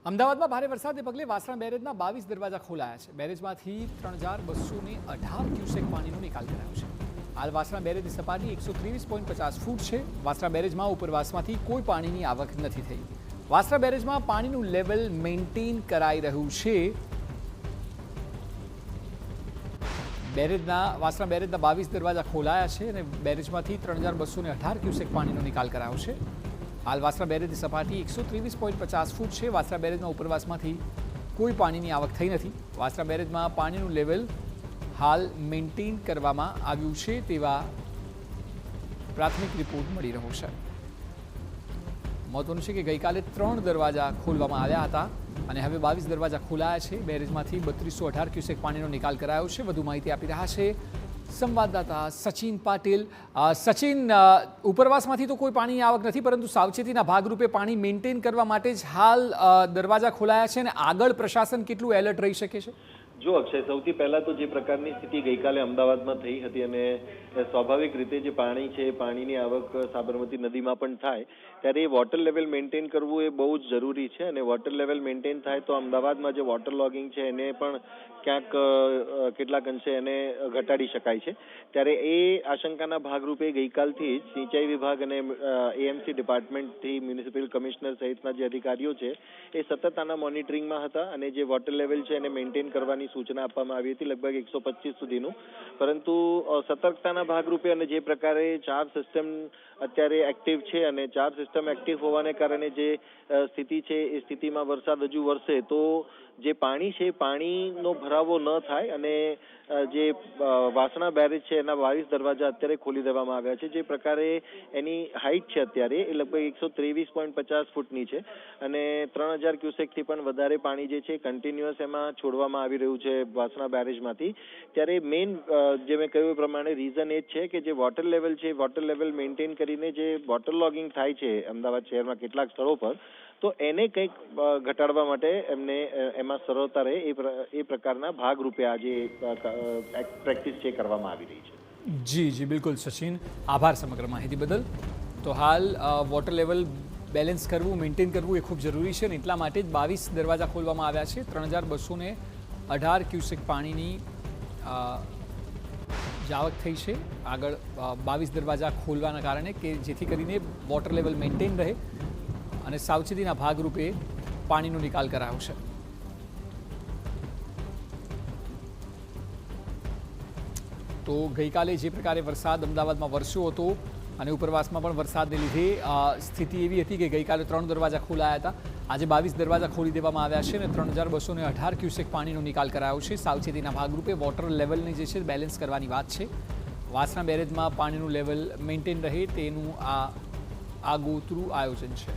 અમદાવાદમાં ભારે વરસાદને પગલે વાસણા બેરેજના 22 દરવાજા ખોલાયા છે। બેરેજમાંથી 3218 ક્યુસેક પાણીનો નિકાલ કરાયો છે। હાલ વાસણા બેરેજની સપાટી 123.50 ફૂટ છે। વાસણા બેરેજમાં ઉપરવાસમાંથી કોઈ પાણીની આવક નથી થઈ। વાસણા બેરેજમાં પાણીનું લેવલ મેન્ટેન કરાઈ રહ્યું છે। વાસણા બેરેજના 22 દરવાજા ખોલાયા છે અને બેરેજમાંથી 3218 ક્યુસેક પાણીનો નિકાલ કરાયો છે। હાલ વાસણા બેરેજની સપાટી 123.50 ફૂટ છે। વાસણા બેરેજના ઉપરવાસમાંથી કોઈ પાણીની આવક થઈ નથી। વાસણા બેરેજમાં પાણીનું લેવલ હાલ મેન્ટેન કરવામાં આવ્યું છે તેવા પ્રાથમિક રિપોર્ટ મળી રહ્યો છે। મહત્વનું છે કે ગઈકાલે 3 દરવાજા ખોલવામાં આવ્યા હતા અને હવે 22 દરવાજા ખોલાયા છે। બેરેજમાંથી 3218 ક્યુસેક પાણીનો નિકાલ કરાયો છે। વધુ માહિતી આપી રહ્યા છે સંવાદદાતા સચિન પાટીલ। સચિન, ઉપરવાસમાંથી તો કોઈ પાણીની આવક નથી, પરંતુ સાવચેતીના ભાગરૂપે પાણી મેન્ટેન કરવા માટે જ હાલ દરવાજા ખોલાયા છે અને આગળ પ્રશાસન કેટલું એલર્ટ રહી શકે છે? જો અક્ષય, સૌથી પહેલા તો જે પ્રકારની સ્થિતિ ગઈકાલે અમદાવાદમાં થઈ હતી અને સ્વાભાવિક રીતે જે પાણી છે પાણીની આવક સાબરમતી નદીમાં પણ થાય ત્યારે એ વોટર લેવલ મેન્ટેન કરવું એ બહુ જ જરૂરી છે અને વોટર લેવલ મેન્ટેન થાય તો અમદાવાદમાં જે વોટર લોગિંગ છે એને પણ ક્યાંક કેટલાક અંશે એને ઘટાડી શકાય છે। ત્યારે એ આશંકાના ભાગરૂપે ગઈકાલથી જ સિંચાઈ વિભાગ અને એએમસી ડિપાર્ટમેન્ટથી મ્યુનિસિપલ કમિશનર સહિતના જે અધિકારીઓ છે એ સતત આના મોનિટરિંગમાં હતા અને જે વોટર લેવલ છે એને મેન્ટેન કરવાની સૂચના આપવામાં આવી હતી, લગભગ 125 સુધીનું। પરંતુ સતર્કતાના ભાગરૂપે અને જે પ્રકારે 4 સિસ્ટમ અત્યારે એક્ટિવ છે અને 4 સિસ્ટમ એક્ટિવ હોવાને કારણે જે સ્થિતિ છે એ સ્થિતિમાં વરસાદ હજુ વરસે તો જે પાણી છે પાણીનો ભરાવો ન થાય અને જે વાસણા બેરેજ છે એના 22 દરવાજા અત્યારે ખોલી દેવામાં આવ્યા છે। જે પ્રકારે એની હાઇટ છે અત્યારે એ લગભગ 123.50 ફૂટની છે અને 3000 ક્યુસેકથી પણ વધારે પાણી જે છે કન્ટિન્યુઅસ એમાં છોડવામાં આવી રહ્યું છે વાસણા બેરેજમાંથી। ત્યારે મેઇન જે મેં કહ્યું એ પ્રમાણે રીઝન એ જ છે કે જે વોટર લેવલ છે વોટર લેવલ મેન્ટેન કરીને જે વોટર લોગિંગ થાય છે અમદાવાદ શહેરમાં કેટલાક સ્થળો પર, તો એને કંઈક ઘટાડવા માટે એમને એમાં સરળતા રહે એ પ્રકારના ભાગરૂપે આજે પ્રેક્ટિસ છે કરવામાં આવી રહી છે। જી બિલકુલ સચિન, આભાર સમગ્ર માહિતી બદલ। તો હાલ વોટર લેવલ બેલેન્સ કરવું, મેન્ટેન કરવું એ ખૂબ જરૂરી છે અને એટલા માટે જ 22 દરવાજા ખોલવામાં આવ્યા છે। 3218 ક્યુસેક પાણીની જાવક થઈ છે આગળ 22 દરવાજા ખોલવાના કારણે, કે જેથી કરીને વોટર લેવલ મેન્ટેન રહે અને સાવચેતીના ભાગરૂપે પાણીનો નિકાલ કરાયો છે। તો ગઈકાલે જે પ્રકારે વરસાદ અમદાવાદમાં વરસ્યો હતો અને ઉપરવાસમાં પણ વરસાદને લીધે સ્થિતિ એવી હતી કે ગઈકાલે 3 દરવાજા ખોલાયા હતા। આજે 22 દરવાજા ખોલી દેવામાં આવ્યા છે અને 3218 ક્યુસેક પાણીનો નિકાલ કરાયો છે। સાવચેતીના ભાગરૂપે વોટર લેવલને જે છે બેલેન્સ કરવાની વાત છે। વાસણા બેરેજમાં પાણીનું લેવલ મેન્ટેન રહે તેનું આ આગોતરું આયોજન છે।